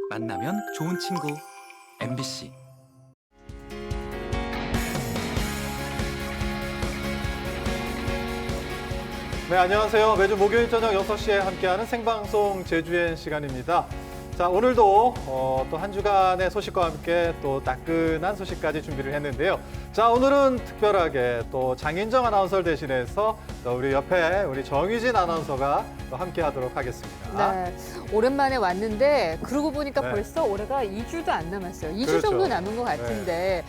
만나면 좋은 친구 MBC. 네, 안녕하세요. 매주 목요일 저녁 6시에 함께하는 생방송 제주엔 시간입니다. 자, 오늘도 또 한 주간의 소식과 함께 또 따끈한 소식까지 준비를 했는데요. 자, 오늘은 특별하게 또 장인정 아나운서를 대신해서 또 우리 옆에 우리 정유진 아나운서가 또 함께 하도록 하겠습니다. 네, 오랜만에 왔는데 그러고 보니까 네. 벌써 올해가 2주도 안 남았어요. 2주 그렇죠. 정도 남은 것 같은데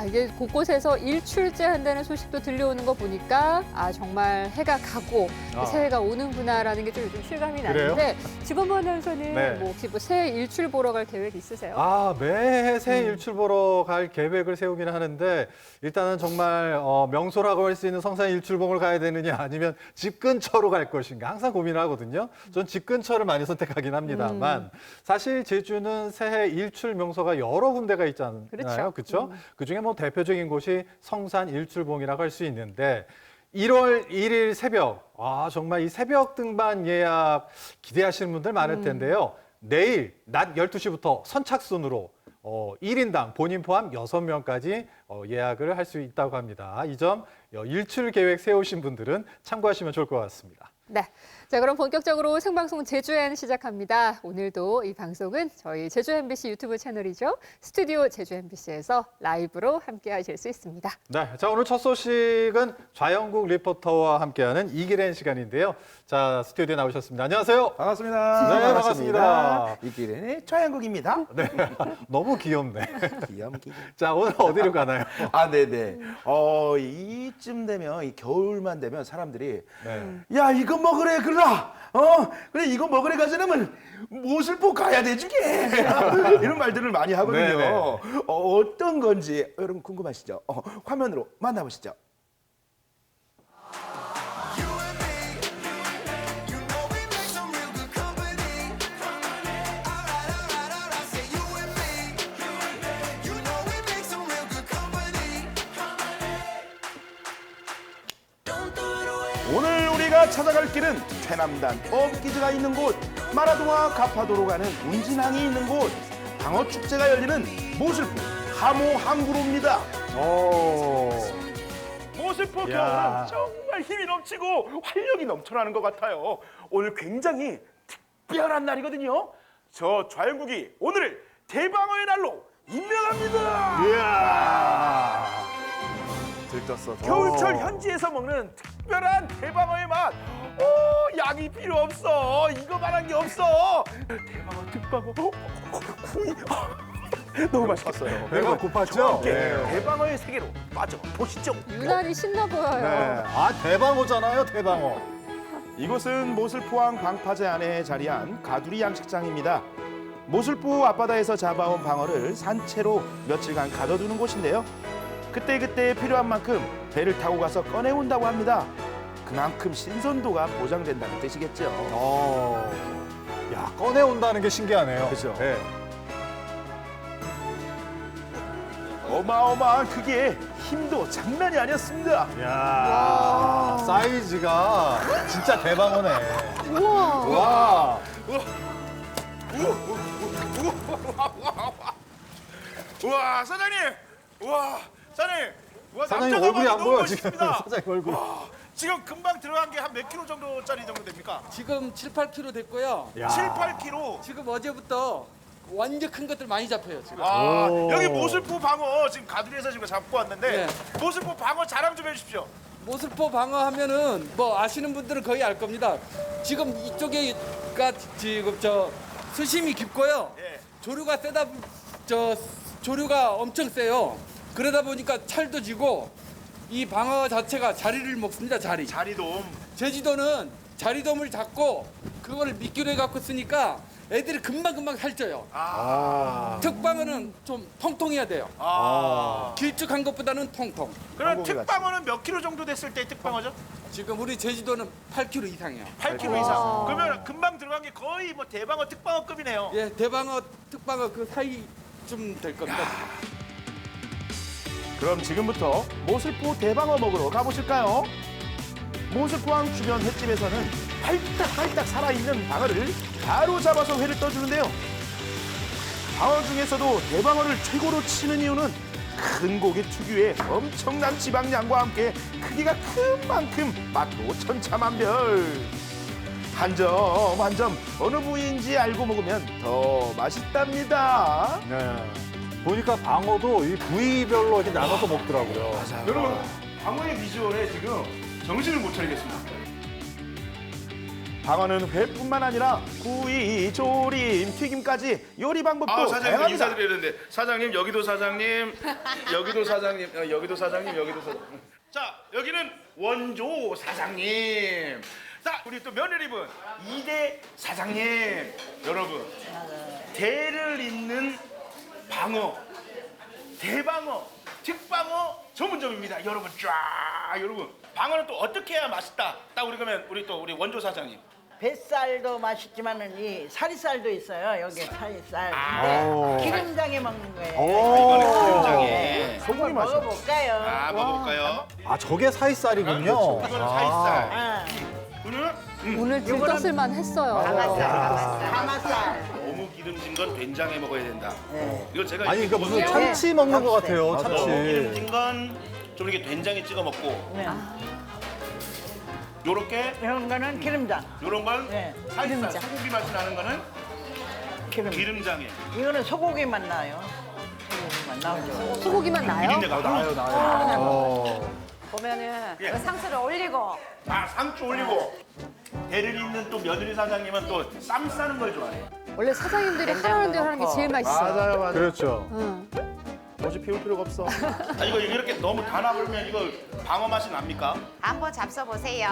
이게 곳곳에서 일출제 한다는 소식도 들려오는 거 보니까 정말 해가 가고 새해가 오는구나라는 게 좀 요즘 실감이 그래요? 나는데 지범 아나운서는 네. 뭐 혹시 뭐 새해 일출 보러 갈 계획 있으세요? 매해 새해 일출 보러 갈 계획을 세우기는 하는데 일단은 정말 명소라고 할 수 있는 성산 일출봉을 가야 되느냐 아니면 집 근처로 갈 것인가 항상 고민을 하거든요. 전 집 근처를 많이 선택하긴 합니다만 사실 제주는 새해 일출 명소가 여러 군데가 있잖아요. 그렇죠? 그중에 뭐 대표적인 곳이 성산 일출봉이라고 할 수 있는데 1월 1일 새벽, 정말 이 새벽 등반 예약 기대하시는 분들 많을 텐데요. 내일 낮 12시부터 선착순으로 1인당 본인 포함 6명까지 예약을 할 수 있다고 합니다. 이 점 일출 계획 세우신 분들은 참고하시면 좋을 것 같습니다. 네. 자, 그럼 본격적으로 생방송 제주엔 시작합니다. 오늘도 이 방송은 저희 제주 MBC 유튜브 채널이죠. 스튜디오 제주 MBC에서 라이브로 함께 하실 수 있습니다. 네, 자 오늘 첫 소식은 좌영국 리포터와 함께하는 이기랜 시간인데요. 자, 스튜디오에 나오셨습니다. 안녕하세요. 반갑습니다. 네, 반갑습니다. 이기랜의 좌영국입니다. 네, 너무 귀엽네. 귀염기. 자, 오늘 어디로 가나요? 네네. 이쯤 되면, 이 겨울만 되면 사람들이 네. 야, 이거 먹으래, 그러나. 그래, 이거 먹으래 가자면 모슬포 가야 돼, 주게. 이런 말들을 많이 하거든요. 네네. 어떤 건지 여러분 궁금하시죠? 화면으로 만나보시죠. 오늘 우리가 찾아갈 길은 최남단 뻥기즈가 있는 곳, 마라동화 가파도로 가는 운진항이 있는 곳, 방어축제가 열리는 모슬포 하모 항구로입니다. 모슬포 야. 겨울은 정말 힘이 넘치고 활력이 넘쳐나는 것 같아요. 오늘 굉장히 특별한 날이거든요. 저 좌영국이 오늘을 대방어의 날로 임명합니다. 이야. 들떴어. 겨울철 현지에서 먹는 특별한 대방어의 맛. 양이 필요 없어. 이거만한 게 없어. 대방어, 특방어, 구이. 너무 맛있겠어요. 배가 고팠죠? 네. 대방어의 세계로 빠져 보시죠. 유난히 신나 보여요. 네. 대방어잖아요, 대방어. 이곳은 모슬포항 방파제 안에 자리한 가두리 양식장입니다. 모슬포 앞바다에서 잡아온 방어를 산채로 며칠간 가둬두는 곳인데요. 그때그때 필요한 만큼 배를 타고 가서 꺼내온다고 합니다. 그만큼 신선도가 보장된다는 뜻이겠죠. 야, 꺼내온다는 게 신기하네요. 그죠. 네. 어마어마한 크기에 힘도 장난이 아니었습니다. 이야, 사이즈가 진짜 대방어네. 우와. 와. 우와, 사장님! 우와, 사장님! 우와, 사장님 남자가 얼굴이 안 봐도 보여, 너무 지금. 멋있습니다. 사장님 얼굴. 지금 금방 들어간 게 한 몇 킬로 정도짜리 정도 됩니까? 지금 7, 8kg 됐고요. 야. 7, 8킬로. 지금 어제부터 완전 큰 것들 많이 잡혀요. 지금. 오. 여기 모슬포 방어 지금 가두리에서 지금 잡고 왔는데 네. 모슬포 방어 자랑 좀 해주십시오. 모슬포 방어 하면은 뭐 아시는 분들은 거의 알 겁니다. 지금 이쪽에가 지금 수심이 깊고요. 예. 조류가 세다 조류가 엄청 세요. 그러다 보니까 찰도 지고 이 방어 자체가 자리를 먹습니다. 자리돔. 제주도는 자리돔을 잡고 그거를 미끼로 해갖고 쓰니까 애들이 금방금방 살쪄요. 특방어는 좀 통통해야 돼요. 길쭉한 것보다는 통통. 그럼 한국에 특방어는 몇 킬로 정도 됐을 때 특방어죠? 지금 우리 제주도는 8kg 이상이에요. 8킬로 이상. 그러면 금방 들어간 게 거의 뭐 대방어 특방어급이네요. 예, 대방어, 특방어 그 사이쯤 될 겁니다. 그럼 지금부터 모슬포 대방어 먹으러 가보실까요? 모슬포항 주변 횟집에서는 팔딱팔딱 살아있는 방어를 바로 잡아서 회를 떠주는데요. 방어 중에서도 대방어를 최고로 치는 이유는 큰 고기 특유의 엄청난 지방량과 함께 크기가 큰 만큼 맛도 천차만별. 한 점 한 점 어느 부위인지 알고 먹으면 더 맛있답니다. 네. 보니까 방어도 이 부위별로 이렇게 나눠서 먹더라고요. 여러분, 방어의 비주얼에 지금 정신을 못 차리겠습니다. 방어는 회뿐만 아니라 구이, 조림, 튀김까지 요리 방법도 사장님 다양합니다. 인사드려야 되는데 사장님 여기도 사장님 여기도 사장님 여기도 사장님 여기도 사장님 자 여기는 원조 사장님 자 우리 또 며느리분 이대 사장님 여러분 대를 잇는 방어 대방어 특방어 전문점입니다 여러분 쫙 여러분 방어는 또 어떻게 해야 맛있다 딱 우리 그러면 우리 또 우리 원조 사장님 뱃살도 맛있지만은 이 사리살도 있어요. 여기 사리살. 오. 근데 기름장에 먹는 거예요. 오. 기름장에 소고기 맛이 먹어볼까요? 먹어볼까요? 아, 저게 사이살이군요. 이거는 사이살 아, 이거는 오늘 들떴을만 했어요. 가마살. 너무 기름진 건 된장에 먹어야 된다. 이거 제가 아니, 그러니까 무슨 먹어볼게요. 참치 먹는 것 같아요, 너무 참치. 기름진 건 좀 이렇게 된장에 찍어 먹고 네. 요렇게 이런 거는 기름장. 요런 건 네. 살살 소고기 맛이 나는 거는 기름장에 이거는 소고기만 나요. 소고기만 나오죠. 소고기만 나요? 비린내가 나요. 어. 보면은 예. 그 상추를 올리고 상추 올리고 대를 잇는 또 며느리 사장님은 또 쌈 싸는 걸 좋아해요. 원래 사장님들이 하라는 대로 하는 게 제일 맛있어요. 맞아요. 그렇죠. 응. 뭐지 피울 필요가 없어. 이거 이렇게 너무 다 나불면 이거 방어 맛이 납니까? 한번 잡숴 보세요.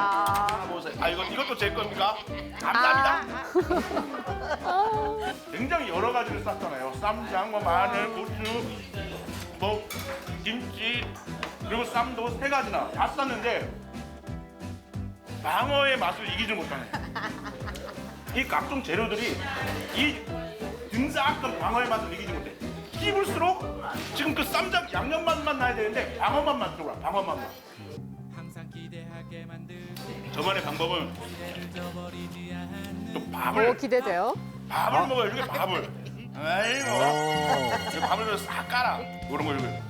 보세요. 이것도 제 겁니까? 감사합니다. 굉장히 여러 가지를 쌌잖아요. 쌈장, 뭐 마늘, 고추, 뭐 김치 그리고 쌈도 3가지나 다 쌌는데 방어의 맛을 이기지 못하네. 이 각종 재료들이 이 듬사악던 방어의 맛을 이기지 못해. 씹을수록 지금 그 쌈장 양념 맛만 나야 되는데 방어 맛만 들어와. 방어 맛만. 저만의 방법은 또 오, 밥을 기대돼요. 먹어요. 이렇게 밥을. 아이고. 이 밥을 그냥 싹 깔아. 이런 거 이렇게.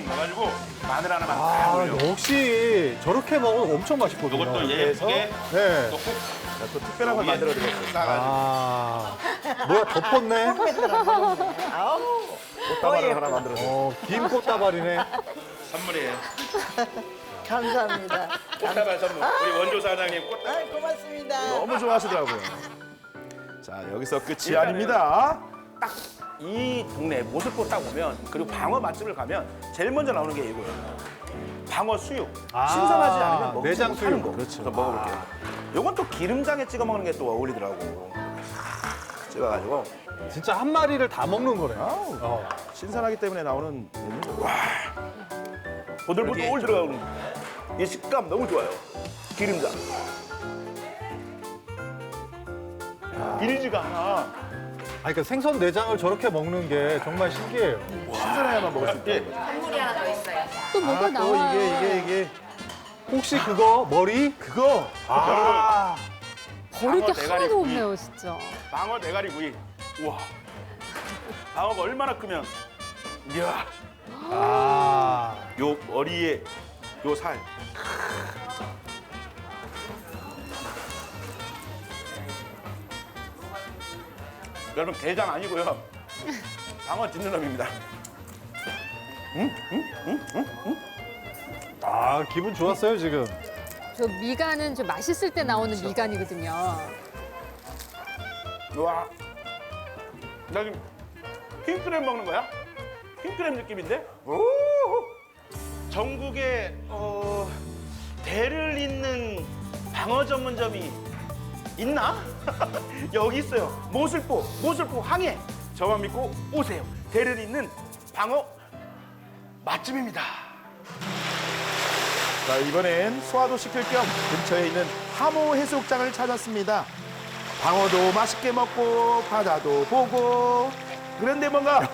넣어가지고 마늘 하나만 딱 아, 올려. 역시 저렇게 먹으면 엄청 맛있거든요. 이것도 예쁘게 네. 넣고 또 특별한 걸 만들어 드렸어요. 싸가지고. 아, 뭐야, 덮었네? 아우. 꽃다발을 하나 만들었어요. 긴 꽃다발이네. 선물이에요. 감사합니다. 꽃다발 선물. 우리 원조 사장님 꽃다발. 아, 고맙습니다. 너무 좋아하시더라고요. 자, 여기서 끝이 아닙니다. 딱 이 동네 모슬포 딱 오면 그리고 방어 맛집을 가면 제일 먼저 나오는 게 이거예요. 방어 수육. 아, 신선하지 않으면 먹지 내장 못하는 수육. 거. 그래서 먹어볼게요. 요건 또 기름장에 찍어 먹는 게 또 어울리더라고. 찍어가지고 진짜 한 마리를 다 먹는 거네. 신선하기 때문에 나오는 보들보들 들어가는 이 식감 너무 좋아요. 기름장. 비리지가 않아. 아니, 그러니까 생선 내장을 저렇게 먹는 게 정말 신기해요. 신선해야만 먹을 수 있다. 국물이 하나 더 있어요. 또 뭐가 또 나와요. 이게. 혹시 그거 머리? 그거. 아, 버릴 게 방어 대가리 하나도 구이. 없네요, 진짜. 방어 대가리 구이. 우와. 방어가 얼마나 크면 이야. 아. 요 머리에 요 살. 여러분 게장 아니고요. 방어 찢는 놈입니다. 아, 기분 좋았어요, 지금. 저 미간은 좀 맛있을 때 나오는 미간이거든요. 와. 나 지금 킹크랩 먹는 거야? 킹크랩 느낌인데? 오! 전국에 대를 잇는 방어 전문점이 있나? 여기 있어요. 모슬포 항해. 저만 믿고 오세요. 대를 잇는 방어 맛집입니다. 자, 이번엔 소화도 시킬 겸 근처에 있는 하모 해수욕장을 찾았습니다. 방어도 맛있게 먹고 바다도 보고 그런데 뭔가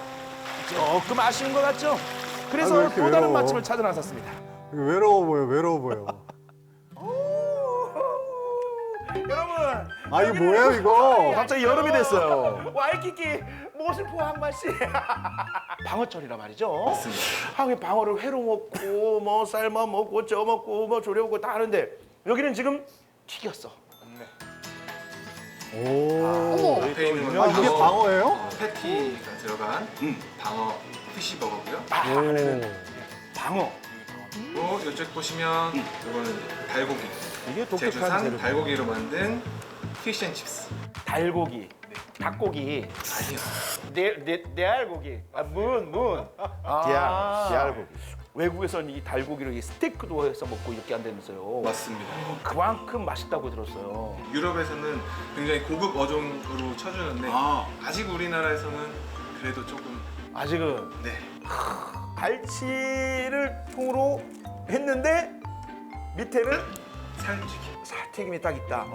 조금 아쉬운 것 같죠? 아, 왜 그래서 이렇게 또 다른 외로워? 맛집을 찾아 나섰습니다. 외로워 보여. 여러분. 아, 이거 뭐예요, 이거? 갑자기 여름이 됐어요. 와이키키 모슬포 항마씨. 방어철이라 말이죠. 맞습니다. 항에 방어를 회로 먹고 뭐 삶아 먹고 쪄 먹고 뭐 졸여 먹고 다 하는데 여기는 지금 튀겼어. 어머, 앞에 있는 아, 건 이게 방어예요? 패티가 들어간 방어 피시버거고요. 방어. 그리고 이쪽 보시면 이거는 달고기. 이게 독특한 제주산 재료. 달고기로 만든 피쉬앤칩스. 달고기. 닭고기. 아니요. 내 알고기. 아, 문. 대알고기. 외국에서는 이 달고기를 이 스테이크도 해서 먹고 이렇게 한다면서요. 맞습니다. 그만큼 맛있다고 들었어요. 유럽에서는 굉장히 고급 어종으로 쳐주는데 아직 우리나라에서는 그래도 조금 아직은 네. 갈치를 통으로 했는데 밑에는 살찌기. 살튀김이 딱 있다.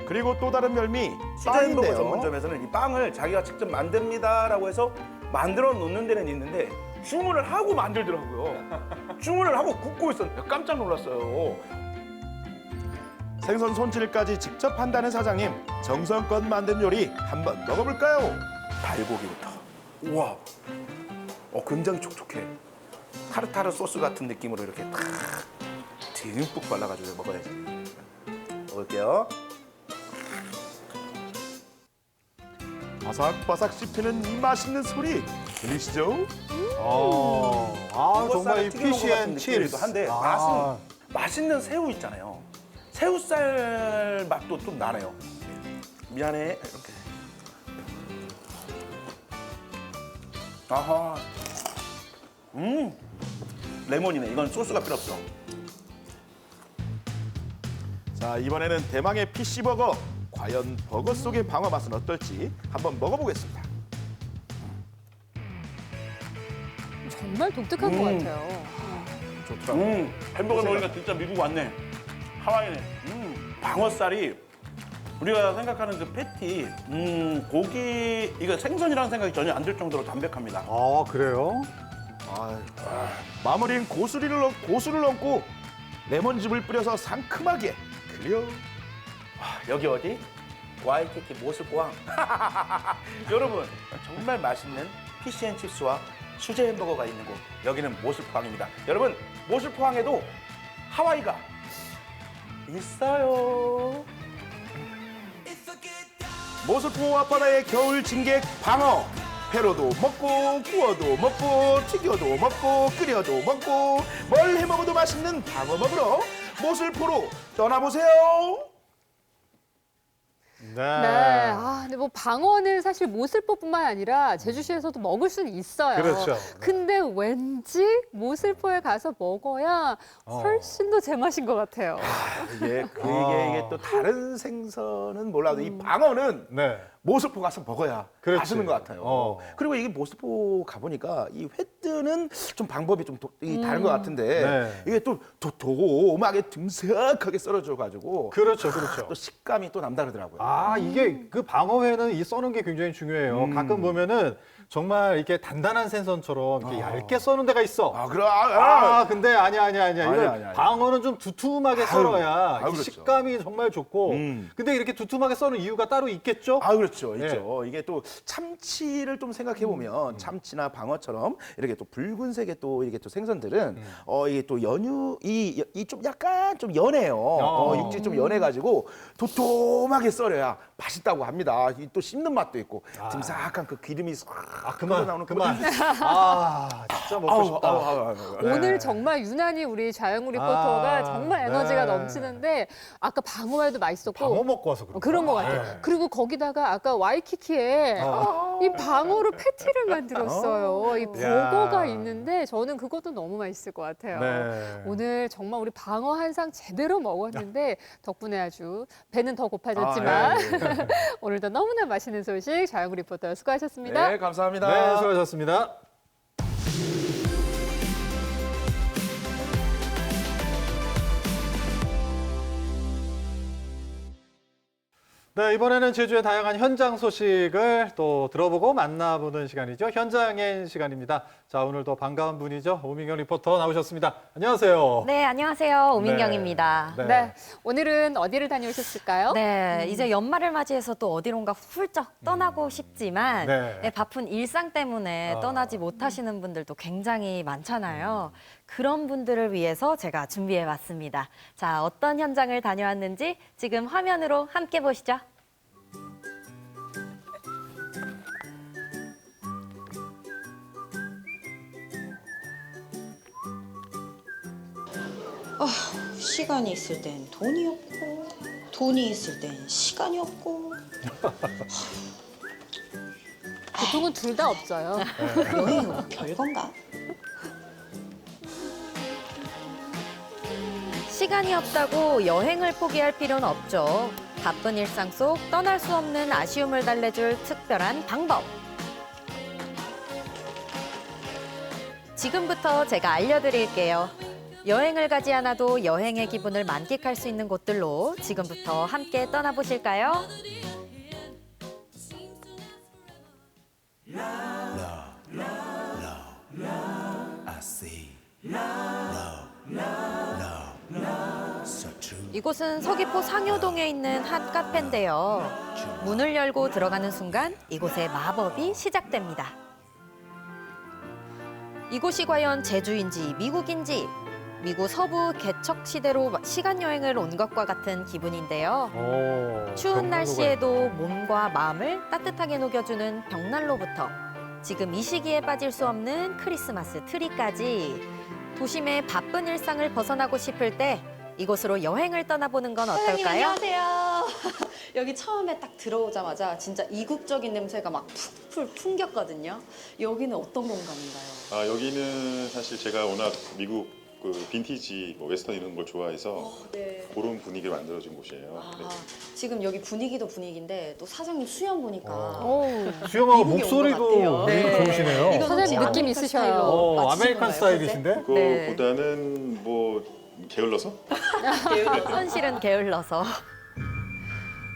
그리고 또 다른 별미 수제햄버거 빵인데요. 전문점에서는 이 빵을 자기가 직접 만듭니다라고 해서 만들어 놓는 데는 있는데 주문을 하고 만들더라고요. 주문을 하고 굽고 있었는데 깜짝 놀랐어요. 생선 손질까지 직접 한다는 사장님. 정성껏 만든 요리 한번 먹어볼까요? 달고기부터. 우와. 굉장히 촉촉해. 타르타르 소스 같은 느낌으로 이렇게 탁 듬뿍 발라가지고 먹어야지. 먹을게요. 바삭바삭 씹히는 이 맛있는 소리 들리시죠? 정말 이 튀겨놓은 것 같은 피쉬앤칩스. 느낌이기도 한데 맛은 맛있는 새우 있잖아요. 새우살 맛도 좀 나네요. 미안해. 이렇게. 아하. 레몬이네. 이건 소스가 필요 없어. 자, 이번에는 대망의 피쉬버거. 과연 버거 속의 방어 맛은 어떨지 한번 먹어보겠습니다. 정말 독특한 것 같아요. 좋더라고요. 햄버거 먹으니까 진짜 미국 왔네. 하와이네. 방어살이 우리가 생각하는 그 패티, 고기 이거 생선이라는 생각이 전혀 안 들 정도로 담백합니다. 아, 그래요? 마무리는 고수를 얹고 레몬즙을 뿌려서 상큼하게 그려. 여기 어디? 와이키키 모슬포항. 여러분 정말 맛있는 피쉬앤칩스와 수제 햄버거가 있는 곳 여기는 모슬포항입니다. 여러분 모슬포항에도 하와이가 있어요. 모슬포 앞바다의 겨울 진객 방어. 회로도 먹고 구워도 먹고 튀겨도 먹고 끓여도 먹고 뭘 해먹어도 맛있는 방어 먹으러 모슬포로 떠나보세요. 네. 근데 뭐 방어는 사실 모슬포뿐만 아니라 제주시에서도 먹을 수는 있어요. 그렇죠. 근데 왠지 모슬포에 가서 먹어야 훨씬 더 제맛인 것 같아요. 이게 또 다른 생선은 몰라도 이 방어는 네. 모슬포 가서 먹어야 그렇지. 맛있는 것 같아요. 그리고 이게 모슬포 가보니까 이 회 뜨는 좀 방법이 좀 다른 것 같은데 네. 이게 또 도톰하게 듬석하게 썰어줘가지고 그렇죠. 또 식감이 또 남다르더라고요. 이게 그 방어회는 이 써는 게 굉장히 중요해요. 가끔 보면은 정말 이렇게 단단한 생선처럼 이렇게 얇게 써는 데가 있어. 근데 아니야. 이거 방어는 좀 두툼하게 썰어야 이 그렇죠. 식감이 정말 좋고. 근데 이렇게 두툼하게 써는 이유가 따로 있겠죠? 그렇죠. 네. 있죠. 이게 또 참치를 좀 생각해 보면 참치나 방어처럼 이렇게 또 붉은색의 또 이렇게 또 생선들은 이게 또 연유 이 좀 약간 좀 연해요. 육질이 좀 연해가지고 도톰하게 썰어야 맛있다고 합니다. 이 또 씹는 맛도 있고 듬삭한 그 기름이 싹 나오는 그만. 진짜 먹고 싶다. 오늘 정말 유난히 우리 좌영우 리포터가 정말 에너지가 네. 넘치는데 아까 방어회도 맛있었고 방어 먹고 와서 그런 것 같아요. 네. 그리고 거기다가 아까 와이키키에 이 방어로 패티를 만들었어요. 이 버거가 있는데 저는 그것도 너무 맛있을 것 같아요. 네. 오늘 정말 우리 방어 한 상 제대로 먹었는데 덕분에 아주 배는 더 고파졌지만 오늘도 너무나 맛있는 소식 좌영우 리포터 수고하셨습니다. 네, 감사합니다. 네, 수고하셨습니다. 네, 이번에는 제주의 다양한 현장 소식을 또 들어보고 만나보는 시간이죠. 현장엔 시간입니다. 자, 오늘도 반가운 분이죠. 오민경 리포터 나오셨습니다. 안녕하세요. 네, 안녕하세요. 오민경입니다. 네. 네. 오늘은 어디를 다녀오셨을까요? 네, 이제 연말을 맞이해서 또 어디론가 훌쩍 떠나고 싶지만 네. 네, 바쁜 일상 때문에 떠나지 못하시는 분들도 굉장히 많잖아요. 그런 분들을 위해서 제가 준비해 왔습니다. 자, 어떤 현장을 다녀왔는지 지금 화면으로 함께 보시죠. 시간이 있을 땐 돈이 없고 돈이 있을 땐 시간이 없고 보통은 둘 다 없어요. 여행은 별건가? 시간이 없다고 여행을 포기할 필요는 없죠. 바쁜 일상 속 떠날 수 없는 아쉬움을 달래줄 특별한 방법. 지금부터 제가 알려드릴게요. 여행을 가지 않아도 여행의 기분을 만끽할 수 있는 곳들로 지금부터 함께 떠나보실까요? 이곳은 서귀포 상효동에 있는 한 카페인데요. 문을 열고 들어가는 순간 이곳에 마법이 시작됩니다. 이곳이 과연 제주인지 미국인지 미국 서부 개척 시대로 시간 여행을 온 것과 같은 기분인데요. 추운 날씨에도 몸과 마음을 따뜻하게 녹여주는 벽난로부터 지금 이 시기에 빠질 수 없는 크리스마스 트리까지 도심의 바쁜 일상을 벗어나고 싶을 때 이곳으로 여행을 떠나보는 건 사장님 어떨까요? 안녕하세요. 여기 처음에 딱 들어오자마자 진짜 이국적인 냄새가 막 풀풀 풍겼거든요. 여기는 어떤 공간인가요? 여기는 사실 제가 워낙 미국 그 빈티지, 웨스턴 이런 걸 좋아해서 네. 그런 분위기를 만들어준 곳이에요. 네. 지금 여기 분위기도 분위기인데 또 사장님 수염 보니까 수영하고 미국에 목소리도 온것 같아요. 굉장히 좋으시네요. 이건 선생님 혹시 느낌 아메리칸 있으셔요. 스타일로 맞추신 아메리칸 건가요, 스타일이신데? 그거보다는 뭐 게을러서? 현실은 게을러서.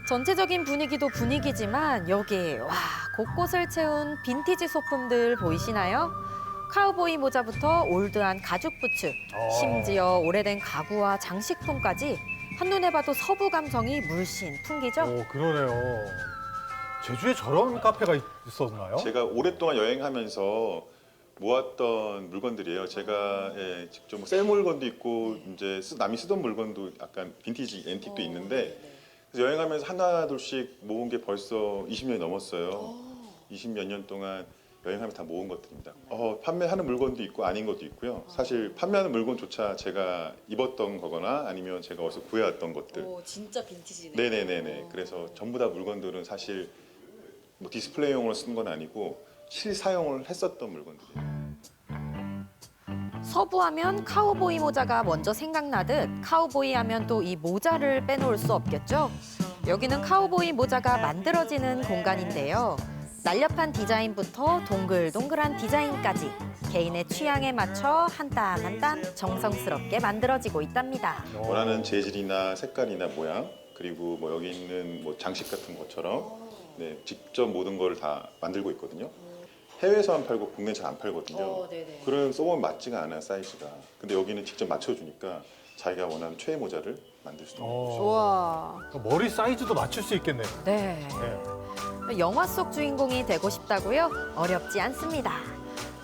전체적인 분위기도 분위기지만 여기 와 곳곳을 채운 빈티지 소품들 보이시나요? 카우보이 모자부터 올드한 가죽 부츠, 심지어 오래된 가구와 장식품까지 한눈에 봐도 서부 감성이 물씬 풍기죠. 오, 그러네요. 제주에 저런 카페가 있었나요? 제가 오랫동안 여행하면서 모았던 물건들이에요. 제가 직접 뭐 새 물건도 있고 이제 남이 쓰던 물건도 약간 빈티지 앤틱도 있는데 그래서 여행하면서 하나 둘씩 모은 게 벌써 20년이 넘었어요. 20몇 년 동안 여행하면서 다 모은 것들입니다. 판매하는 물건도 있고 아닌 것도 있고요. 사실 판매하는 물건조차 제가 입었던 거거나 아니면 제가 어디서 구해왔던 것들. 오, 진짜 빈티지네요. 네네네네. 그래서 전부 다 물건들은 사실 뭐 디스플레이용으로 쓴 건 아니고 실사용을 했었던 물건들이에요. 서부하면 카우보이 모자가 먼저 생각나듯 카우보이 하면 또 이 모자를 빼놓을 수 없겠죠. 여기는 카우보이 모자가 만들어지는 공간인데요. 날렵한 디자인부터 동글동글한 디자인까지 개인의 취향에 맞춰 한 땀 한 땀 정성스럽게 만들어지고 있답니다. 원하는 재질이나 색깔이나 모양 그리고 뭐 여기 있는 뭐 장식 같은 것처럼 직접 모든 걸 다 만들고 있거든요. 해외에서만 팔고 국내에 잘 안 팔거든요. 그런 써보면 맞지가 않아요, 사이즈가. 근데 여기는 직접 맞춰주니까 자기가 원하는 최애 모자를 만들 수도 있는 거죠. 우와. 머리 사이즈도 맞출 수 있겠네요. 네. 영화 속 주인공이 되고 싶다고요? 어렵지 않습니다.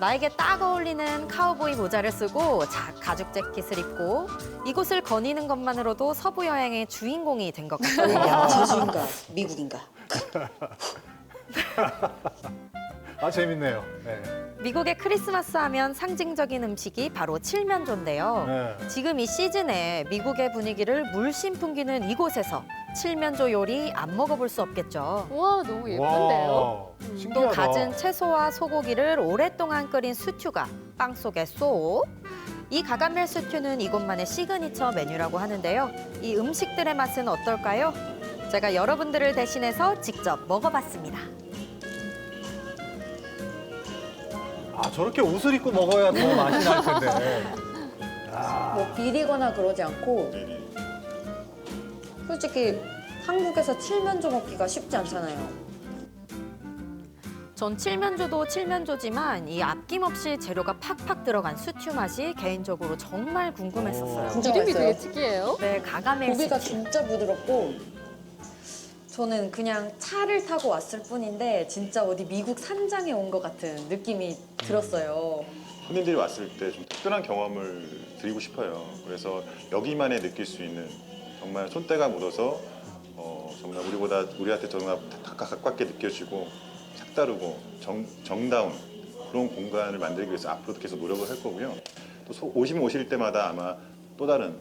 나에게 딱 어울리는 카우보이 모자를 쓰고 가죽 재킷을 입고 이곳을 거니는 것만으로도 서부 여행의 주인공이 된 것 같거든요. 제주인가 미국인가? 재밌네요. 네. 미국의 크리스마스 하면 상징적인 음식이 바로 칠면조인데요. 네. 지금 이 시즌에 미국의 분위기를 물씬 풍기는 이곳에서 칠면조 요리 안 먹어볼 수 없겠죠. 우와, 너무 예쁜데요. 와, 또 신기하다. 갖은 채소와 소고기를 오랫동안 끓인 스튜가 빵 속에 쏙. 이 가가멜 스튜는 이곳만의 시그니처 메뉴라고 하는데요. 이 음식들의 맛은 어떨까요? 제가 여러분들을 대신해서 직접 먹어봤습니다. 저렇게 옷을 입고 먹어야 더 맛이 날 텐데. 뭐 비리거나 그러지 않고 네네. 솔직히 한국에서 칠면조 먹기가 쉽지 않잖아요. 전 칠면조도 칠면조지만 이 아낌없이 재료가 팍팍 들어간 수튜 맛이 개인적으로 정말 궁금했었어요. 진짜 이름이 맛있어요. 되게 특이해요. 네, 가가멜 고기가 스튜. 진짜 부드럽고 저는 그냥 차를 타고 왔을 뿐인데 진짜 어디 미국 산장에 온 것 같은 느낌이 들었어요. 손님들이 왔을 때 좀 특별한 경험을 드리고 싶어요. 그래서 여기만에 느낄 수 있는 정말 손때가 묻어서 정말 우리한테 정말 가깝게 느껴지고 색다르고 정다운 그런 공간을 만들기 위해서 앞으로도 계속 노력을 할 거고요. 또 오실 때마다 아마 또 다른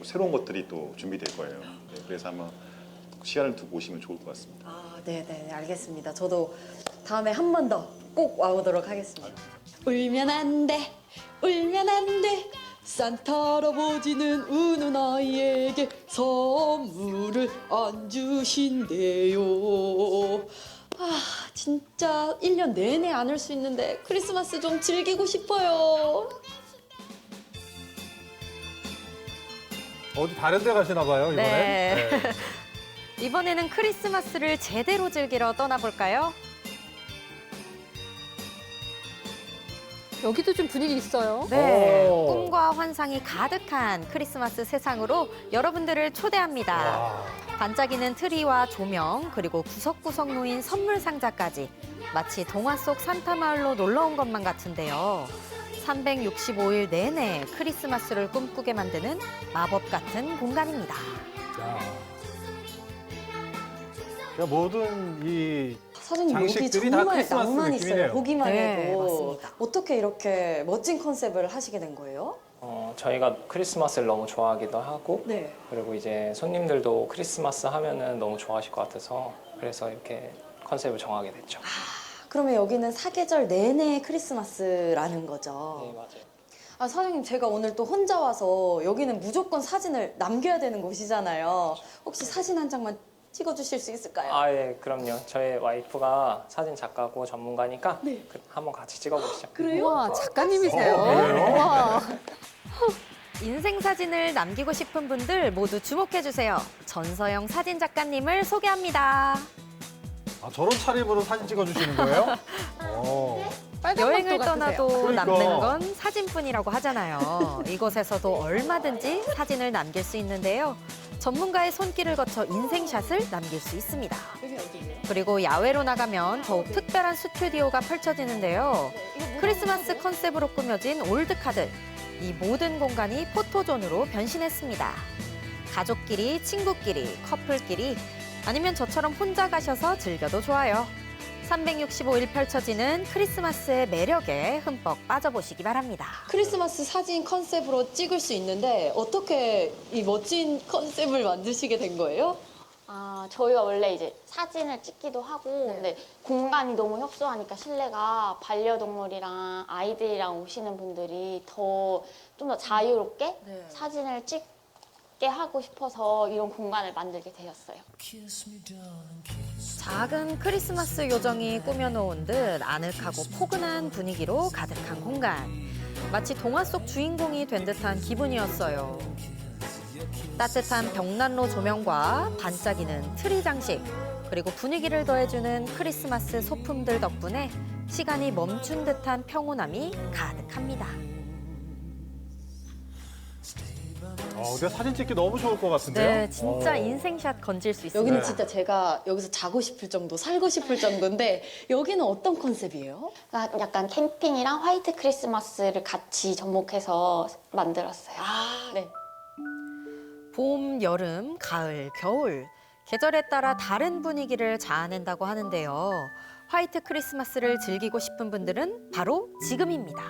새로운 것들이 또 준비될 거예요. 네, 그래서 아마 시간을 두고 오시면 좋을 것 같습니다. 아, 네네, 알겠습니다. 저도 다음에 한 번 더 꼭 와보도록 하겠습니다. 울면 안 돼, 울면 안 돼. 산타 할아버지는 우는 아이에게 선물을 안 주신대요. 아, 진짜 1년 내내 안 올 수 있는데 크리스마스 좀 즐기고 싶어요. 어디 다른 데 가시나 봐요, 이번에. 네. 이번에는 크리스마스를 제대로 즐기러 떠나볼까요? 여기도 좀 분위기 있어요. 네, 오. 꿈과 환상이 가득한 크리스마스 세상으로 여러분들을 초대합니다. 와. 반짝이는 트리와 조명, 그리고 구석구석 놓인 선물 상자까지 마치 동화 속 산타 마을로 놀러 온 것만 같은데요. 365일 내내 크리스마스를 꿈꾸게 만드는 마법 같은 공간입니다. 야. 그러니까 모든 이 사장님 여기 장식들이 다 정말 크리스마스 낭만 느낌이네요. 있어요. 보기만 네, 해도. 맞습니다. 어떻게 이렇게 멋진 컨셉을 하시게 된 거예요? 저희가 크리스마스를 너무 좋아하기도 하고 네. 그리고 이제 손님들도 크리스마스 하면은 너무 좋아하실 것 같아서 그래서 이렇게 컨셉을 정하게 됐죠. 그러면 여기는 사계절 내내 크리스마스라는 거죠? 네, 맞아요. 아, 사장님 제가 오늘 또 혼자 와서 여기는 무조건 사진을 남겨야 되는 곳이잖아요. 혹시 사진 한 장만 찍어주실 수 있을까요? 아, 예, 그럼요. 저희 와이프가 사진 작가고 전문가니까 네. 한번 같이 찍어보시죠. 그래요? 와, 작가님이세요. 그래요? 와. 인생 사진을 남기고 싶은 분들 모두 주목해주세요. 전서영 사진 작가님을 소개합니다. 아, 저런 차림으로 사진 찍어주시는 거예요? 빨간 여행을 막도 같으세요. 떠나도 그러니까. 남는 건 사진뿐이라고 하잖아요. 이곳에서도 얼마든지 사진을 남길 수 있는데요. 전문가의 손길을 거쳐 인생샷을 남길 수 있습니다. 여기 어디예요? 그리고 야외로 나가면 더욱 특별한 스튜디오가 펼쳐지는데요. 크리스마스 컨셉으로 꾸며진 올드카들. 이 모든 공간이 포토존으로 변신했습니다. 가족끼리, 친구끼리, 커플끼리 아니면 저처럼 혼자 가셔서 즐겨도 좋아요. 365일 펼쳐지는 크리스마스의 매력에 흠뻑 빠져보시기 바랍니다. 크리스마스 사진 컨셉으로 찍을 수 있는데 어떻게 이 멋진 컨셉을 만드시게 된 거예요? 아, 저희가 원래 이제 사진을 찍기도 하고, 근데 공간이 너무 협소하니까 실내가 반려동물이랑 아이들이랑 오시는 분들이 좀 더 자유롭게 사진을 찍게 하고 싶어서 이런 공간을 만들게 되었어요. 작은 크리스마스 요정이 꾸며놓은 듯 아늑하고 포근한 분위기로 가득한 공간. 마치 동화 속 주인공이 된 듯한 기분이었어요. 따뜻한 벽난로 조명과 반짝이는 트리 장식, 그리고 분위기를 더해주는 크리스마스 소품들 덕분에 시간이 멈춘 듯한 평온함이 가득합니다. 근데 사진 찍기 너무 좋을 것 같은데요? 네, 진짜 인생샷 건질 수 있어요. 여기는 진짜 제가 여기서 자고 싶을 정도, 살고 싶을 정도인데 여기는 어떤 컨셉이에요? 약간 캠핑이랑 화이트 크리스마스를 같이 접목해서 만들었어요. 네. 봄, 여름, 가을, 겨울 계절에 따라 다른 분위기를 자아낸다고 하는데요. 화이트 크리스마스를 즐기고 싶은 분들은 바로 지금입니다.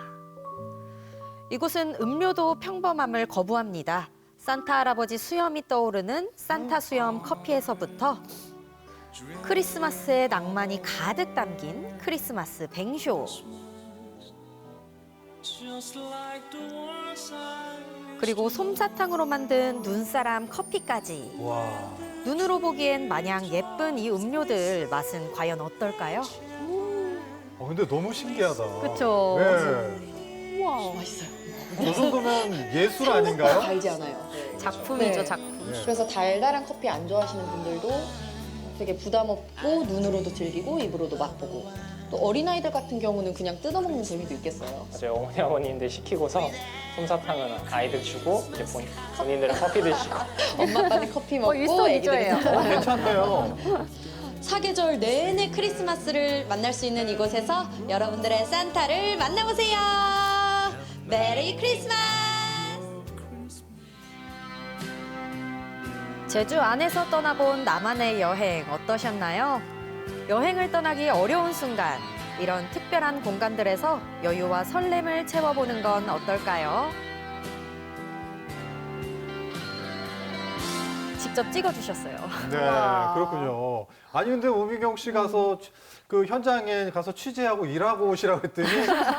이곳은 음료도 평범함을 거부합니다. 산타 할아버지 수염이 떠오르는 산타 수염 커피에서부터 크리스마스의 낭만이 가득 담긴 크리스마스 뱅쇼. 그리고 솜사탕으로 만든 눈사람 커피까지. 와. 눈으로 보기엔 마냥 예쁜 이 음료들 맛은 과연 어떨까요? 근데 너무 신기하다. 그쵸. 네. 우와, 맛있어요. 저 정도면 예술 아닌가요? 알지 않아요. 작품이죠, 네. 작품. 그래서 달달한 커피 안 좋아하시는 분들도 되게 부담 없고 눈으로도 즐기고 입으로도 맛보고 또 어린아이들 같은 경우는 그냥 뜯어먹는 재미도 있겠어요. 맞아요. 어머니 아버님들 시키고서 솜사탕은 아이들 주고 이제 본인들은 커피 드시고 엄마 아빠는 커피 먹고 일석이조예요. 애기들은 괜찮네요. 사계절 내내 크리스마스를 만날 수 있는 이곳에서 여러분들의 산타를 만나보세요. 메리 크리스마스! 제주 안에서 떠나본 나만의 여행 어떠셨나요? 여행을 떠나기 어려운 순간, 이런 특별한 공간들에서 여유와 설렘을 채워보는 건 어떨까요? 직접 찍어주셨어요. 네, 그렇군요. 아니 근데 오미경 씨 가서 그 현장에 가서 취재하고 일하고 오시라고 했더니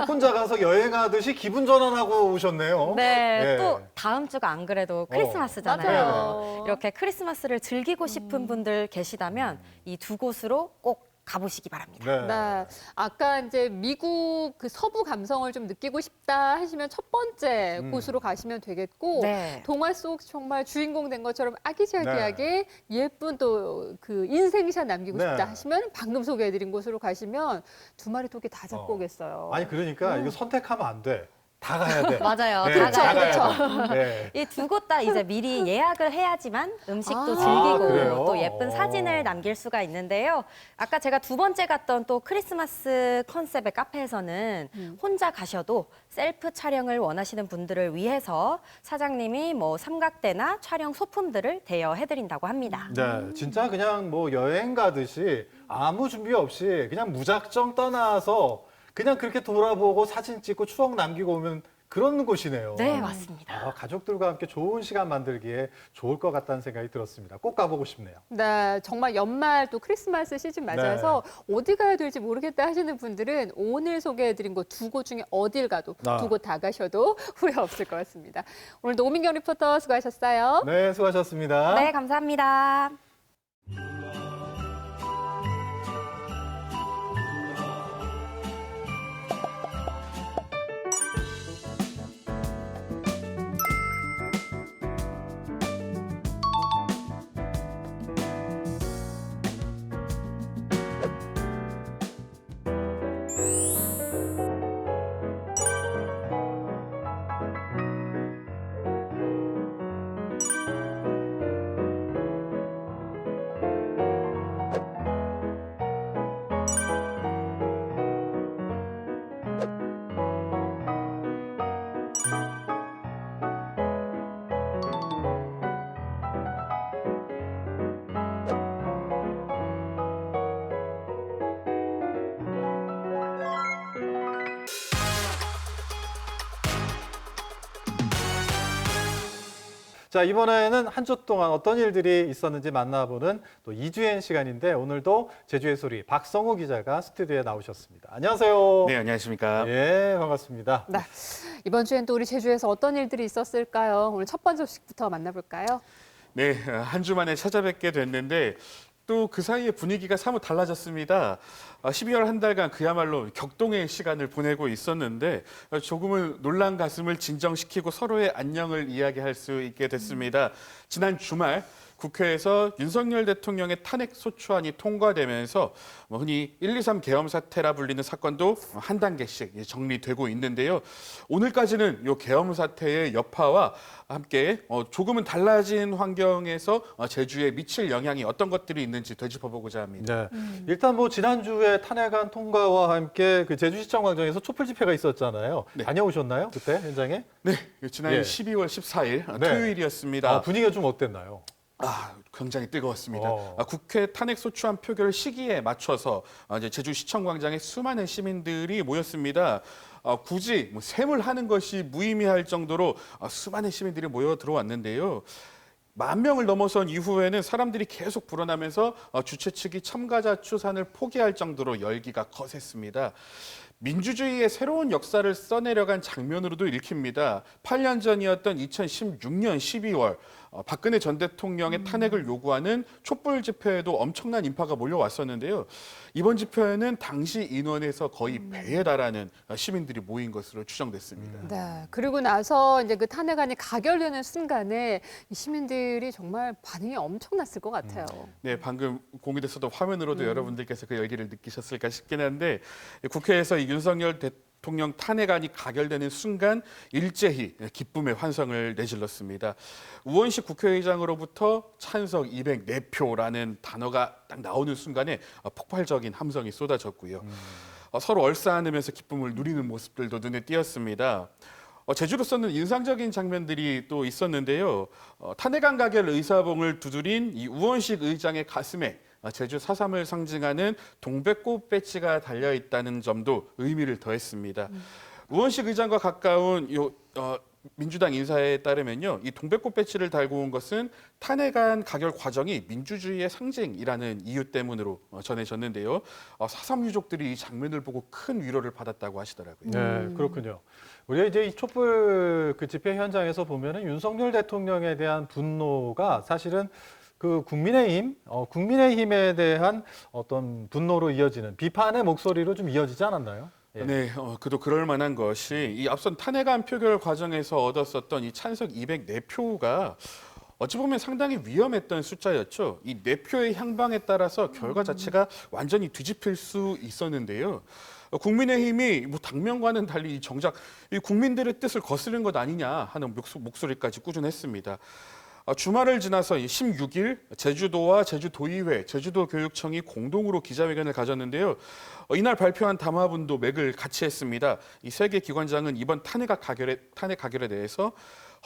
혼자 가서 여행하듯이 기분 전환하고 오셨네요. 네, 예. 또 다음 주가 안 그래도 크리스마스잖아요. 맞아요. 이렇게 크리스마스를 즐기고 싶은 분들 계시다면 이 두 곳으로 꼭 가보시기 바랍니다. 네. 네. 아까 이제 미국 그 서부 감성을 좀 느끼고 싶다 하시면 첫 번째 곳으로 가시면 되겠고 네. 동화 속 정말 주인공 된 것처럼 아기자기하게 예쁜 또 그 인생샷 남기고 네. 싶다 하시면 방금 소개해드린 곳으로 가시면 두 마리 토끼 다 잡고 오겠어요. 아니 그러니까 이거 선택하면 안 돼. 다 가야 돼. 맞아요. 네, 다 가야 가야 돼. 네. 이 두 곳 다 이제 미리 예약을 해야지만 음식도 아, 즐기고 그래요? 또 예쁜 사진을 남길 수가 있는데요. 아까 제가 두 번째 갔던 또 크리스마스 컨셉의 카페에서는 혼자 가셔도 셀프 촬영을 원하시는 분들을 위해서 사장님이 뭐 삼각대나 촬영 소품들을 대여해드린다고 합니다. 네, 진짜 그냥 뭐 여행 가듯이 아무 준비 없이 그냥 무작정 떠나서 그냥 그렇게 돌아보고 사진 찍고 추억 남기고 오면 그런 곳이네요. 네, 맞습니다. 아, 가족들과 함께 좋은 시간 만들기에 좋을 것 같다는 생각이 들었습니다. 꼭 가보고 싶네요. 네, 정말 연말 또 크리스마스 시즌 맞아서 어디 가야 될지 모르겠다 하시는 분들은 오늘 소개해드린 곳 두 곳 중에 어딜 가도 두 곳 다 가셔도 후회 없을 것 같습니다. 오늘도 오민경 리포터 수고하셨어요. 네, 수고하셨습니다. 네, 감사합니다. 자, 이번에는 한 주 동안 어떤 일들이 있었는지 만나보는 또 이주엔 시간인데 오늘도 제주의 소리 박성우 기자가 스튜디오에 나오셨습니다. 안녕하세요. 네, 안녕하십니까. 예, 반갑습니다. 네, 이번 주엔 또 우리 제주에서 어떤 일들이 있었을까요? 오늘 첫 번째 소식부터 만나볼까요? 네, 한 주 만에 찾아뵙게 됐는데 또 그 사이에 분위기가 사뭇 달라졌습니다. 12월 한 달간 그야말로 격동의 시간을 보내고 있었는데 조금은 놀란 가슴을 진정시키고 서로의 안녕을 이야기할 수 있게 됐습니다. 지난 주말 국회에서 윤석열 대통령의 탄핵 소추안이 통과되면서 흔히 123 계엄 사태라 불리는 사건도 한 단계씩 정리되고 있는데요. 오늘까지는 이 계엄 사태의 여파와 함께 조금은 달라진 환경에서 제주에 미칠 영향이 어떤 것들이 있는지 되짚어보고자 합니다. 네. 일단 뭐 지난주에 탄핵안 통과와 함께 그 제주시청 광장에서 촛불 집회가 있었잖아요. 네. 다녀오셨나요? 그때 현장에? 네, 지난 예. 12월 14일 네. 토요일이었습니다. 분위기가 좀 어땠나요? 굉장히 뜨거웠습니다. 국회 탄핵 소추안 표결 시기에 맞춰서 이제 제주시청 광장에 수많은 시민들이 모였습니다. 굳이 뭐 셈을 하는 것이 무의미할 정도로 수많은 시민들이 모여 들어왔는데요. 10,000명을 넘어선 이후에는 사람들이 계속 불어나면서 주최 측이 참가자 추산을 포기할 정도로 열기가 거셌습니다. 민주주의의 새로운 역사를 써내려간 장면으로도 읽힙니다. 8년 전이었던 2016년 12월 박근혜 전 대통령의 탄핵을 요구하는 촛불 집회에도 엄청난 인파가 몰려왔었는데요. 이번 집회에는 당시 인원에서 거의 배에 달하는 시민들이 모인 것으로 추정됐습니다. 네. 그리고 나서 이제 그 탄핵안이 가결되는 순간에 이 시민들이 정말 반응이 엄청났을 것 같아요. 네, 방금 공유됐었던 화면으로도 여러분들께서 그 열기를 느끼셨을까 싶긴 한데 국회에서 이 윤석열 대통령 탄핵안이 가결되는 순간 일제히 기쁨의 환성을 내질렀습니다. 우원식 국회의장으로부터 찬성 204표라는 단어가 딱 나오는 순간에 폭발적인 함성이 쏟아졌고요. 서로 얼싸안으면서 기쁨을 누리는 모습들도 눈에 띄었습니다. 제주로서는 인상적인 장면들이 또 있었는데요. 탄핵안 가결 의사봉을 두드린 이 우원식 의장의 가슴에 제주 4.3을 상징하는 동백꽃 배지가 달려 있다는 점도 의미를 더했습니다. 우원식 의장과 가까운 민주당 인사에 따르면요, 이 동백꽃 배지를 달고 온 것은 탄핵안 가결 과정이 민주주의의 상징이라는 이유 때문으로 전해졌는데요. 4.3 유족들이 이 장면을 보고 큰 위로를 받았다고 하시더라고요. 네, 그렇군요. 우리가 이제 이 촛불 그 집회 현장에서 보면은 윤석열 대통령에 대한 분노가 사실은 그 국민의힘에 대한 어떤 분노로 이어지는 비판의 목소리로 좀 이어지지 않았나요? 예. 네, 그도 그럴 만한 것이 이 앞선 탄핵안 표결 과정에서 얻었었던 이 찬성 204표가 어찌 보면 상당히 위험했던 숫자였죠. 이 4표의 향방에 따라서 결과 자체가 완전히 뒤집힐 수 있었는데요. 국민의힘이 뭐 당면과는 달리 정작 이 국민들의 뜻을 거스른 것 아니냐 하는 목소리까지 꾸준했습니다. 주말을 지나서 16일 제주도와 제주도의회, 제주도교육청이 공동으로 기자회견을 가졌는데요. 이날 발표한 담화문도 맥을 같이 했습니다. 이 세 개 기관장은 이번 탄핵 가결에 대해서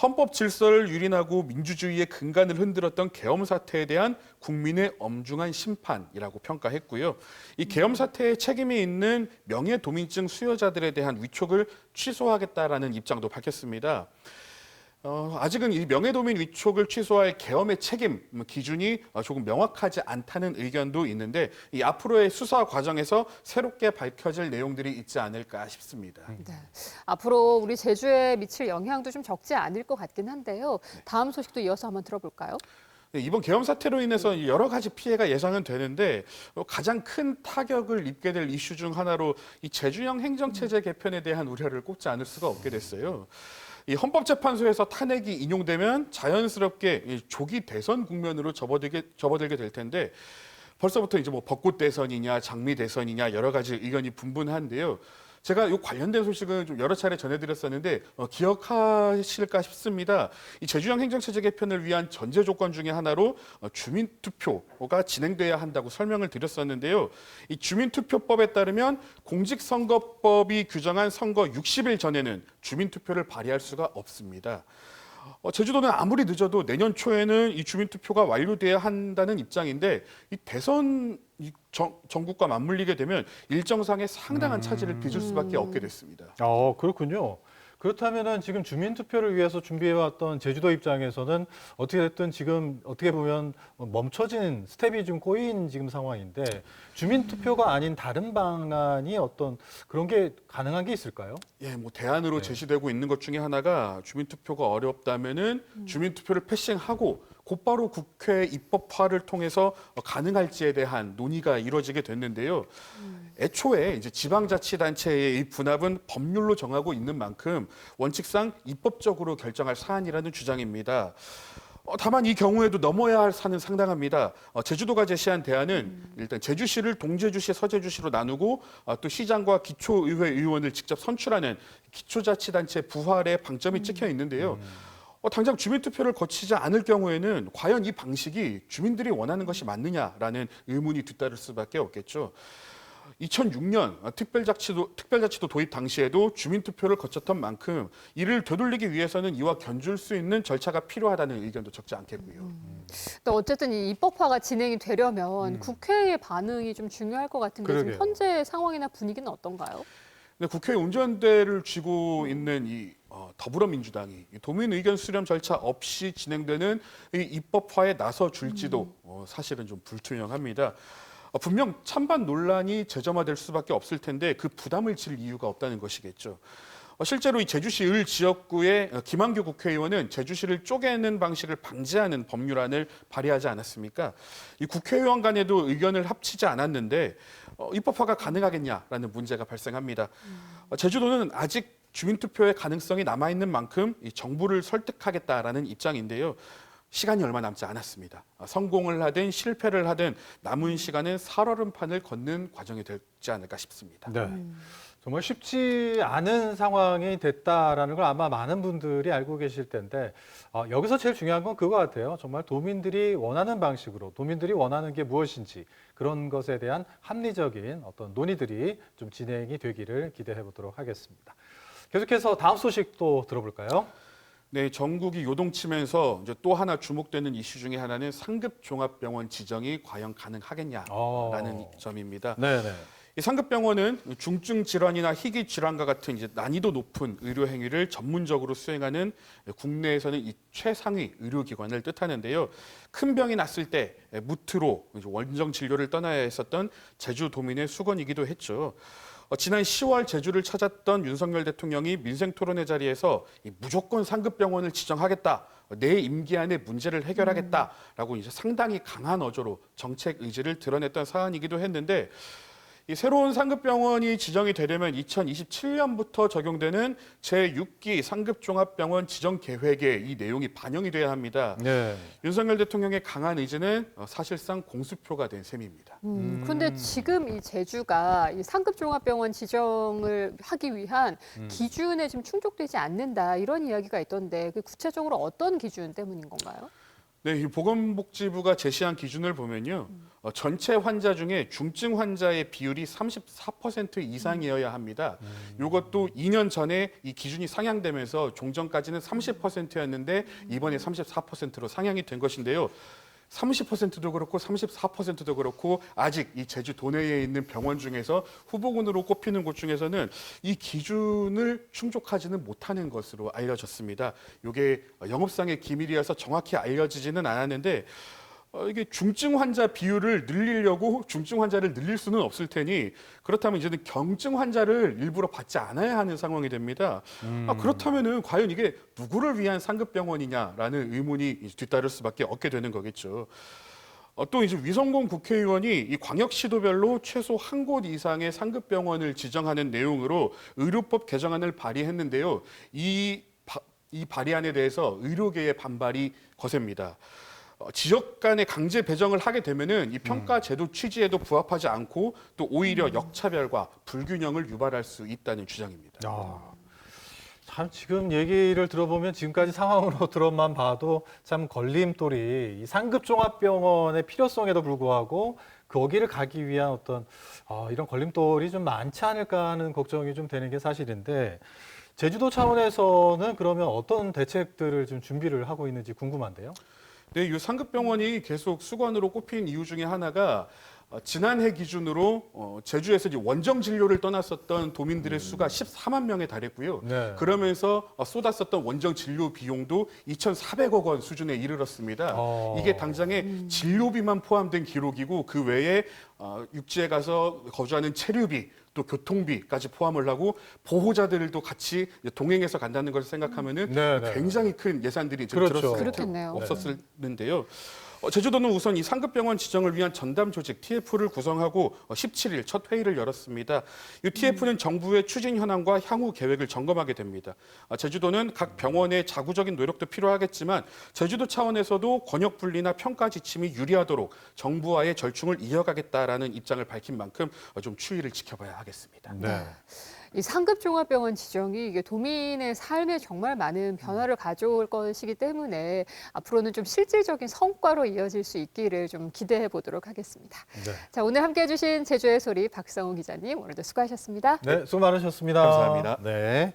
헌법 질서를 유린하고 민주주의의 근간을 흔들었던 계엄 사태에 대한 국민의 엄중한 심판이라고 평가했고요. 이 계엄 사태에 책임이 있는 명예도민증 수여자들에 대한 위촉을 취소하겠다라는 입장도 밝혔습니다. 아직은 이 명예도민 위촉을 취소할 계엄의 책임 기준이 조금 명확하지 않다는 의견도 있는데 이 앞으로의 수사 과정에서 새롭게 밝혀질 내용들이 있지 않을까 싶습니다. 네. 앞으로 우리 제주에 미칠 영향도 좀 적지 않을 것 같긴 한데요. 다음 소식도 이어서 한번 들어볼까요? 네, 이번 계엄 사태로 인해서 여러 가지 피해가 예상은 되는데 가장 큰 타격을 입게 될 이슈 중 하나로 이 제주형 행정체제 개편에 대한 우려를 꼽지 않을 수가 없게 됐어요. 이 헌법재판소에서 탄핵이 인용되면 자연스럽게 조기 대선 국면으로 접어들게 될 텐데 벌써부터 이제 뭐 벚꽃 대선이냐 장미 대선이냐 여러 가지 의견이 분분한데요. 제가 이 관련된 소식은 좀 여러 차례 전해드렸었는데 기억하실까 싶습니다. 이 제주형 행정체제 개편을 위한 전제 조건 중에 하나로 주민투표가 진행돼야 한다고 설명을 드렸었는데요. 이 주민투표법에 따르면 공직선거법이 규정한 선거 60일 전에는 주민투표를 발의할 수가 없습니다. 제주도는 아무리 늦어도 내년 초에는 이 주민투표가 완료돼야 한다는 입장인데 이 대선 정국과 맞물리게 되면 일정상의 상당한 차질을 빚을 수밖에 없게 됐습니다. 그렇군요. 그렇다면은 지금 주민투표를 위해서 준비해왔던 제주도 입장에서는 어떻게 됐든 지금 어떻게 보면 멈춰진 스텝이 좀 꼬인 지금 상황인데 주민투표가 아닌 다른 방안이 어떤 그런 게 가능한 게 있을까요? 예, 뭐 대안으로 제시되고 있는 것 중에 하나가 주민투표가 어렵다면은 주민투표를 패싱하고 곧바로 국회 입법화를 통해서 가능할지에 대한 논의가 이루어지게 됐는데요. 애초에 이제 지방자치단체의 이 분합은 법률로 정하고 있는 만큼 원칙상 입법적으로 결정할 사안이라는 주장입니다. 다만 이 경우에도 넘어야 할 산은 상당합니다. 제주도가 제시한 대안은 일단 제주시를 동제주시, 서제주시로 나누고 또 시장과 기초의회 의원을 직접 선출하는 기초자치단체 부활의 방점이 찍혀 있는데요. 당장 주민투표를 거치지 않을 경우에는 과연 이 방식이 주민들이 원하는 것이 맞느냐라는 의문이 뒤따를 수밖에 없겠죠. 2006년 특별자치도 도입 당시에도 주민투표를 거쳤던 만큼 이를 되돌리기 위해서는 이와 견줄 수 있는 절차가 필요하다는 의견도 적지 않겠고요. 또 어쨌든 이 입법화가 진행이 되려면 국회의 반응이 좀 중요할 것 같은데 지금 현재 상황이나 분위기는 어떤가요? 네, 국회 운전대를 쥐고 있는 이 더불어민주당이 도민 의견 수렴 절차 없이 진행되는 이 입법화에 나서 줄지도 사실은 좀 불투명합니다. 분명 찬반 논란이 재점화될 수밖에 없을 텐데 그 부담을 질 이유가 없다는 것이겠죠. 실제로 이 제주시 을 지역구의 김한규 국회의원은 제주시를 쪼개는 방식을 방지하는 법률안을 발의하지 않았습니까? 이 국회의원 간에도 의견을 합치지 않았는데 입법화가 가능하겠냐라는 문제가 발생합니다. 제주도는 아직 주민투표의 가능성이 남아있는 만큼 이 정부를 설득하겠다라는 입장인데요. 시간이 얼마 남지 않았습니다. 성공을 하든 실패를 하든 남은 시간은 살얼음판을 걷는 과정이 되지 않을까 싶습니다. 네. 정말 쉽지 않은 상황이 됐다라는 걸 아마 많은 분들이 알고 계실 텐데 여기서 제일 중요한 건 그거 같아요. 정말 도민들이 원하는 방식으로 도민들이 원하는 게 무엇인지 그런 것에 대한 합리적인 어떤 논의들이 좀 진행이 되기를 기대해 보도록 하겠습니다. 계속해서 다음 소식도 들어볼까요? 네, 전국이 요동치면서 이제 또 하나 주목되는 이슈 중에 하나는 상급 종합병원 지정이 과연 가능하겠냐라는 점입니다. 네네. 이 상급병원은 중증 질환이나 희귀 질환과 같은 이제 난이도 높은 의료 행위를 전문적으로 수행하는 국내에서는 이 최상위 의료기관을 뜻하는데요. 큰 병이 났을 때 무트로 원정 진료를 떠나야 했었던 제주도민의 수건이기도 했죠. 지난 10월 제주를 찾았던 윤석열 대통령이 민생토론회 자리에서 무조건 상급병원을 지정하겠다. 내 임기 안에 문제를 해결하겠다라고 이제 상당히 강한 어조로 정책 의지를 드러냈던 사안이기도 했는데 이 새로운 상급병원이 지정이 되려면 2027년부터 적용되는 제6기 상급종합병원 지정 계획에 이 내용이 반영이 돼야 합니다. 네. 윤석열 대통령의 강한 의지는 사실상 공수표가 된 셈입니다. 그런데 지금 이 제주가 이 상급종합병원 지정을 하기 위한 기준에 지금 충족되지 않는다 이런 이야기가 있던데 그 구체적으로 어떤 기준 때문인 건가요? 네, 이 보건복지부가 제시한 기준을 보면요. 전체 환자 중에 중증 환자의 비율이 34% 이상이어야 합니다. 이것도 2년 전에 이 기준이 상향되면서 종전까지는 30%였는데 이번에 34%로 상향이 된 것인데요. 30%도 그렇고 34%도 그렇고 아직 이 제주 도내에 있는 병원 중에서 후보군으로 꼽히는 곳 중에서는 이 기준을 충족하지는 못하는 것으로 알려졌습니다. 이게 영업상의 기밀이어서 정확히 알려지지는 않았는데 이게 중증 환자 비율을 늘리려고 중증 환자를 늘릴 수는 없을 테니 그렇다면 이제는 경증 환자를 일부러 받지 않아야 하는 상황이 됩니다. 그렇다면은 과연 이게 누구를 위한 상급병원이냐라는 의문이 뒤따를 수밖에 없게 되는 거겠죠. 또 이제 위성공 국회의원이 이 광역시도별로 최소 한 곳 이상의 상급병원을 지정하는 내용으로 의료법 개정안을 발의했는데요. 이 발의안에 대해서 의료계의 반발이 거셉니다. 지역 간의 강제 배정을 하게 되면은 이 평가 제도 취지에도 부합하지 않고 또 오히려 역차별과 불균형을 유발할 수 있다는 주장입니다. 참 지금 얘기를 들어보면 지금까지 상황으로 들어만 봐도 참 걸림돌이 이 상급종합병원의 필요성에도 불구하고 거기를 가기 위한 어떤 이런 걸림돌이 좀 많지 않을까 하는 걱정이 좀 되는 게 사실인데 제주도 차원에서는 그러면 어떤 대책들을 좀 준비를 하고 있는지 궁금한데요. 네, 이 상급병원이 계속 수건으로 꼽힌 이유 중에 하나가 지난해 기준으로 제주에서 이제 원정 진료를 떠났었던 도민들의 수가 14만 명에 달했고요. 네. 그러면서 쏟았었던 원정 진료 비용도 2,400억 원 수준에 이르렀습니다. 이게 당장에 진료비만 포함된 기록이고 그 외에 육지에 가서 거주하는 체류비 또 교통비까지 포함을 하고 보호자들도 같이 동행해서 간다는 걸 생각하면은 굉장히 큰 예산들이 들었을 그렇겠네요. 없었는데요. 제주도는 우선 이 상급병원 지정을 위한 전담 조직 TF를 구성하고 17일 첫 회의를 열었습니다. 이 TF는 정부의 추진 현황과 향후 계획을 점검하게 됩니다. 제주도는 각 병원의 자구적인 노력도 필요하겠지만 제주도 차원에서도 권역 분리나 평가 지침이 유리하도록 정부와의 절충을 이어가겠다라는 입장을 밝힌 만큼 좀 추이를 지켜봐야 하겠습니다. 네. 이 상급종합병원 지정이 이게 도민의 삶에 정말 많은 변화를 가져올 것이기 때문에 앞으로는 좀 실질적인 성과로 이어질 수 있기를 좀 기대해 보도록 하겠습니다. 네. 자, 오늘 함께해 주신 제주의 소리 박성훈 기자님 오늘도 수고하셨습니다. 네, 수고 많으셨습니다. 감사합니다. 네.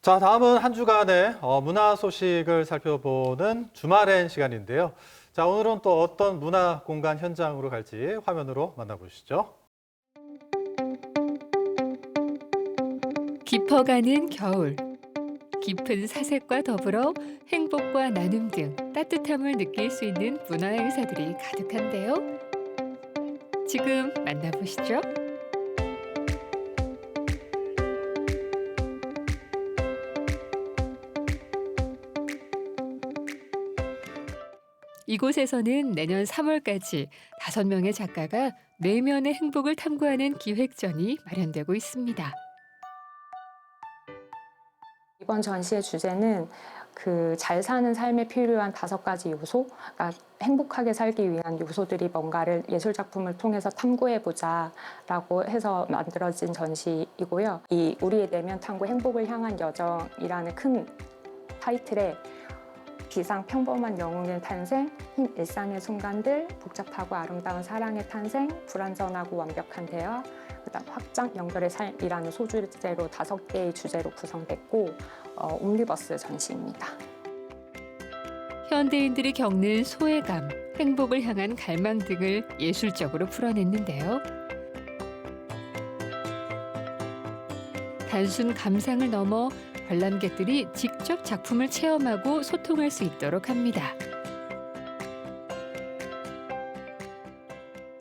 자, 다음은 한 주간의 문화 소식을 살펴보는 주말엔 시간인데요. 자, 오늘은 또 어떤 문화 공간 현장으로 갈지 화면으로 만나보시죠. 깊어가는 겨울. 깊은 사색과 더불어 행복과 나눔 등 따뜻함을 느낄 수 있는 문화 행사들이 가득한데요. 지금 만나보시죠. 이곳에서는 내년 3월까지 5명의 작가가 내면의 행복을 탐구하는 기획전이 마련되고 있습니다. 이번 전시의 주제는 그 잘 사는 삶에 필요한 5가지 요소, 그러니까 행복하게 살기 위한 요소들이 뭔가를 예술 작품을 통해서 탐구해보자라고 해서 만들어진 전시이고요. 이 우리의 내면 탐구 행복을 향한 여정이라는 큰 타이틀에 비상 평범한 영웅의 탄생, 흰 일상의 순간들, 복잡하고 아름다운 사랑의 탄생, 불완전하고 완벽한 대화, 그다음 확장 연결의 삶이라는 소주제로 5개의 주제로 구성됐고 옴니버스 전시입니다. 현대인들이 겪는 소외감, 행복을 향한 갈망 등을 예술적으로 풀어냈는데요. 단순 감상을 넘어 관람객들이 직접 작품을 체험하고 소통할 수 있도록 합니다.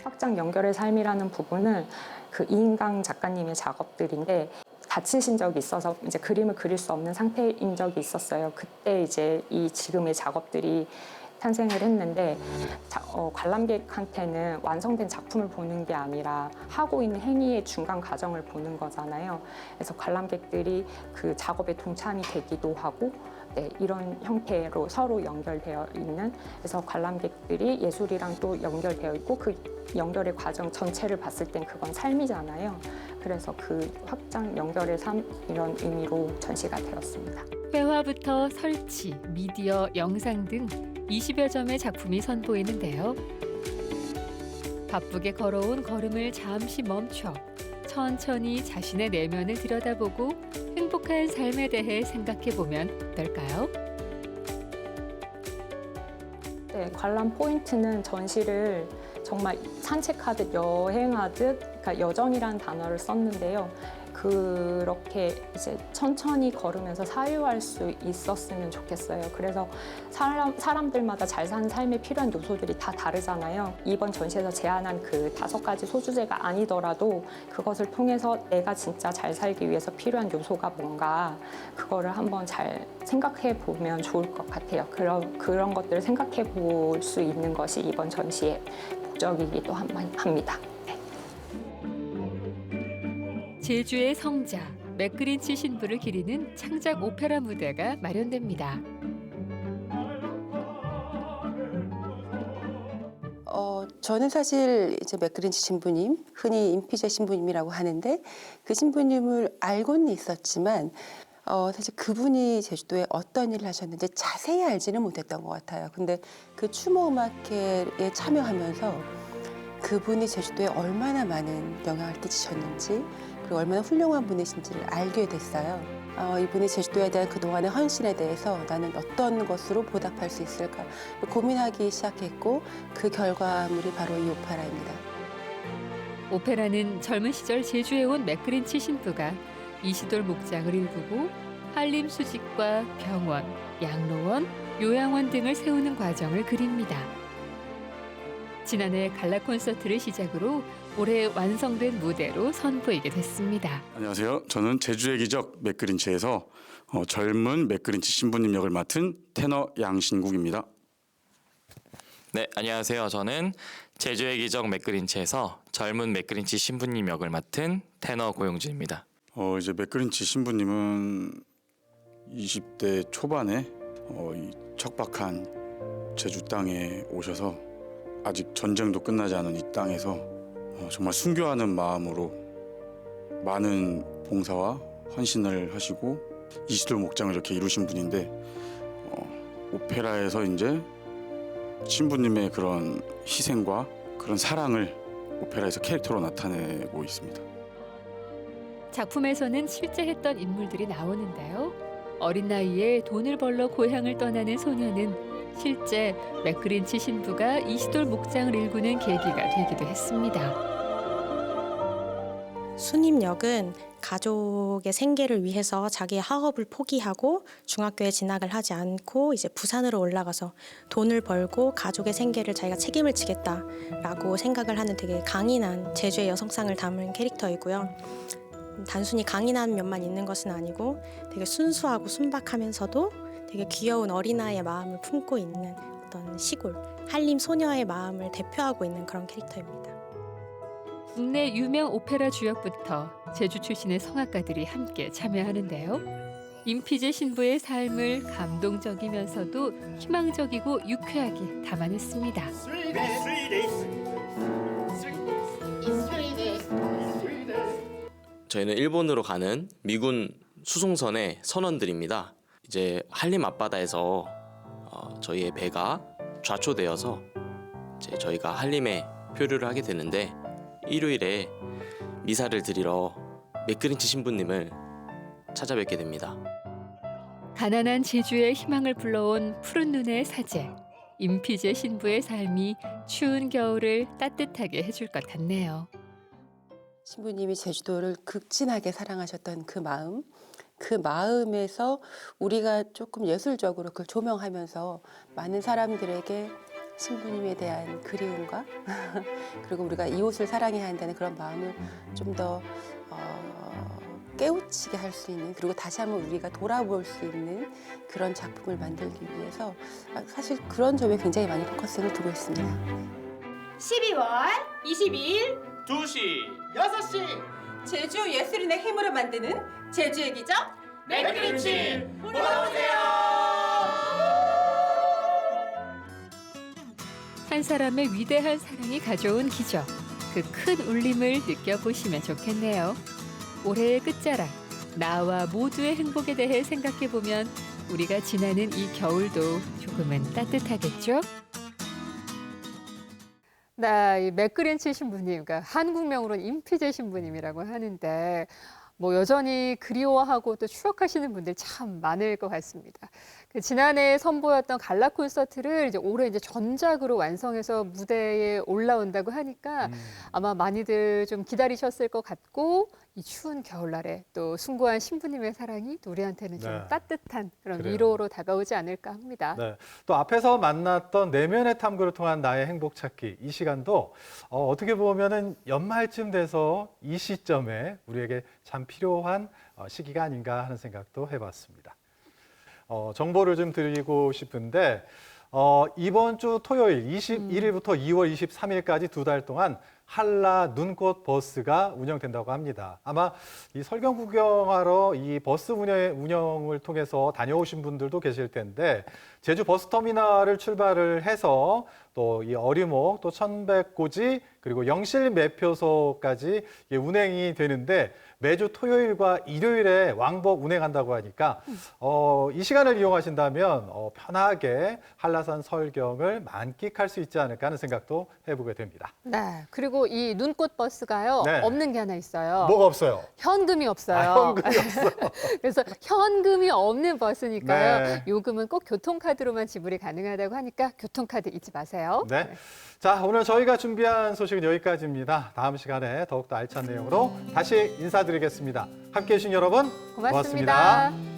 확장 연결의 삶이라는 부분은 그 이인강 작가님의 작업들인데 다치신 적이 있어서 이제 그림을 그릴 수 없는 상태인 적이 있었어요. 그때 이제 이 지금의 작업들이 탄생을 했는데 관람객한테는 완성된 작품을 보는 게 아니라 하고 있는 행위의 중간 과정을 보는 거잖아요. 그래서 관람객들이 그 작업에 동참이 되기도 하고 이런 형태로 서로 연결되어 있는, 그래서 관람객들이 예술이랑 또 연결되어 있고 그 연결의 과정 전체를 봤을 땐 그건 삶이잖아요. 그래서 그 확장 연결의 삶 이런 의미로 전시가 되었습니다. 회화부터 설치, 미디어, 영상 등 20여 점의 작품이 선보이는데요. 바쁘게 걸어온 걸음을 잠시 멈춰 천천히 자신의 내면을 들여다보고 행복한 삶에 대해 생각해보면 어떨까요? 네, 관람 포인트는 전시를 정말 산책하듯 여행하듯, 그러니까 여정이라는 단어를 썼는데요. 그렇게 이제 천천히 걸으면서 사유할 수 있었으면 좋겠어요. 그래서 사람들마다 잘 사는 삶에 필요한 요소들이 다 다르잖아요. 이번 전시에서 제안한 그 5가지 소주제가 아니더라도 그것을 통해서 내가 진짜 잘 살기 위해서 필요한 요소가 뭔가 그거를 한번 잘 생각해 보면 좋을 것 같아요. 그런 것들을 생각해 볼 수 있는 것이 이번 전시의 목적이기도 합니다. 제주의 성자, 맥그린치 신부를 기리는 창작 오페라 무대가 마련됩니다. 저는 사실 이제 맥그린치 신부님, 흔히 임피제 신부님이라고 하는데 그 신부님을 알고는 있었지만 사실 그분이 제주도에 어떤 일을 하셨는지 자세히 알지는 못했던 것 같아요. 근데 그 추모음악회에 참여하면서 그분이 제주도에 얼마나 많은 영향을 끼치셨는지 그리고 얼마나 훌륭한 분이신지를 알게 됐어요. 이분이 제주도에 대한 그동안의 헌신에 대해서 나는 어떤 것으로 보답할 수 있을까 고민하기 시작했고 그 결과물이 바로 이 오페라입니다. 오페라는 젊은 시절 제주에 온 맥그린치 신부가 이시돌 목장을 일구고 한림 수집과 병원, 양로원, 요양원 등을 세우는 과정을 그립니다. 지난해 갈라 콘서트를 시작으로 올해 완성된 무대로 선보이게 됐습니다. 안녕하세요. 저는 제주의 기적 맥그린치에서 젊은 맥그린치 신부님 역을 맡은 테너 양신국입니다. 네, 안녕하세요. 저는 제주의 기적 맥그린치에서 젊은 맥그린치 신부님 역을 맡은 테너 고용준입니다. 이제 맥그린치 신부님은 20대 초반에 이 척박한 제주 땅에 오셔서 아직 전쟁도 끝나지 않은 이 땅에서 정말 순교하는 마음으로 많은 봉사와 헌신을 하시고 이시돌 목장을 이렇게 이루신 분인데 오페라에서 이제 신부님의 그런 희생과 그런 사랑을 오페라에서 캐릭터로 나타내고 있습니다. 작품에서는 실제 했던 인물들이 나오는데요. 어린 나이에 돈을 벌러 고향을 떠나는 소녀는 실제 맥그린치 신부가 이시돌 목장을 일구는 계기가 되기도 했습니다. 순임 역은 가족의 생계를 위해서 자기의 학업을 포기하고 중학교에 진학을 하지 않고 이제 부산으로 올라가서 돈을 벌고 가족의 생계를 자기가 책임을 지겠다라고 생각을 하는 되게 강인한 제주의 여성상을 담은 캐릭터이고요. 단순히 강인한 면만 있는 것은 아니고 되게 순수하고 순박하면서도 되게 귀여운 어린아이의 마음을 품고 있는 어떤 시골, 한림 소녀의 마음을 대표하고 있는 그런 캐릭터입니다. 국내 유명 오페라 주역부터 제주 출신의 성악가들이 함께 참여하는데요. 임피제 신부의 삶을 감동적이면서도 희망적이고 유쾌하게 담아냈습니다. 저희는 일본으로 가는 미군 수송선의 선원들입니다. 이제 한림 앞바다에서 저희의 배가 좌초되어서 이제 저희가 한림에 표류를 하게 되는데 일요일에 미사를 드리러 맥그린치 신부님을 찾아뵙게 됩니다. 가난한 제주의 희망을 불러온 푸른 눈의 사제, 임피제 신부의 삶이 추운 겨울을 따뜻하게 해줄 것 같네요. 신부님이 제주도를 극진하게 사랑하셨던 그 마음에서 우리가 조금 예술적으로 그걸 조명하면서 많은 사람들에게 신부님에 대한 그리움과 그리고 우리가 이웃을 사랑해야 한다는 그런 마음을 좀 더 깨우치게 할 수 있는, 그리고 다시 한번 우리가 돌아볼 수 있는 그런 작품을 만들기 위해서 사실 그런 점에 굉장히 많이 포커스를 두고 있습니다. 12월 22일 2시 6시 제주 예술인의 힘으로 만드는 제주의 기적 맥그린치 보러 오세요. 한 사람의 위대한 사랑이 가져온 기적, 그 큰 울림을 느껴보시면 좋겠네요. 올해의 끝자락, 나와 모두의 행복에 대해 생각해보면 우리가 지나는 이 겨울도 조금은 따뜻하겠죠? 네, 이 맥그린치 신부님, 그러니까 한국명으로는 임피제 신부님이라고 하는데 뭐 여전히 그리워하고 또 추억하시는 분들 참 많을 것 같습니다. 그 지난해 선보였던 갈라 콘서트를 이제 올해 이제 전작으로 완성해서 무대에 올라온다고 하니까 아마 많이들 좀 기다리셨을 것 같고, 이 추운 겨울날에 또 숭고한 신부님의 사랑이 또 우리한테는 좀 따뜻한 그런 그래요. 위로로 다가오지 않을까 합니다. 네. 또 앞에서 만났던 내면의 탐구를 통한 나의 행복 찾기, 이 시간도 어떻게 보면은 연말쯤 돼서 이 시점에 우리에게 참 필요한 시기가 아닌가 하는 생각도 해봤습니다. 정보를 좀 드리고 싶은데 이번 주 토요일 21일부터 2월 23일까지 2달 동안 한라 눈꽃 버스가 운영된다고 합니다. 아마 이 설경 구경하러 이 버스 운영을 통해서 다녀오신 분들도 계실 텐데, 제주 버스터미널을 출발을 해서 또 이 어리목, 또 천백고지, 그리고 영실 매표소까지 운행이 되는데 매주 토요일과 일요일에 왕복 운행한다고 하니까 이 시간을 이용하신다면 편하게 한라산 설경을 만끽할 수 있지 않을까 하는 생각도 해보게 됩니다. 네, 그리고 이 눈꽃 버스가요, 네. 없는 게 하나 있어요. 뭐가 없어요? 현금이 없어요. 현금이 없어요. 그래서 현금이 없는 버스니까요. 네. 요금은 꼭 교통카드로만 지불이 가능하다고 하니까 교통카드 잊지 마세요. 네. 자, 오늘 저희가 준비한 소식은 여기까지입니다. 다음 시간에 더욱더 알찬 내용으로 다시 인사드리겠습니다. 함께해 주신 여러분 고맙습니다.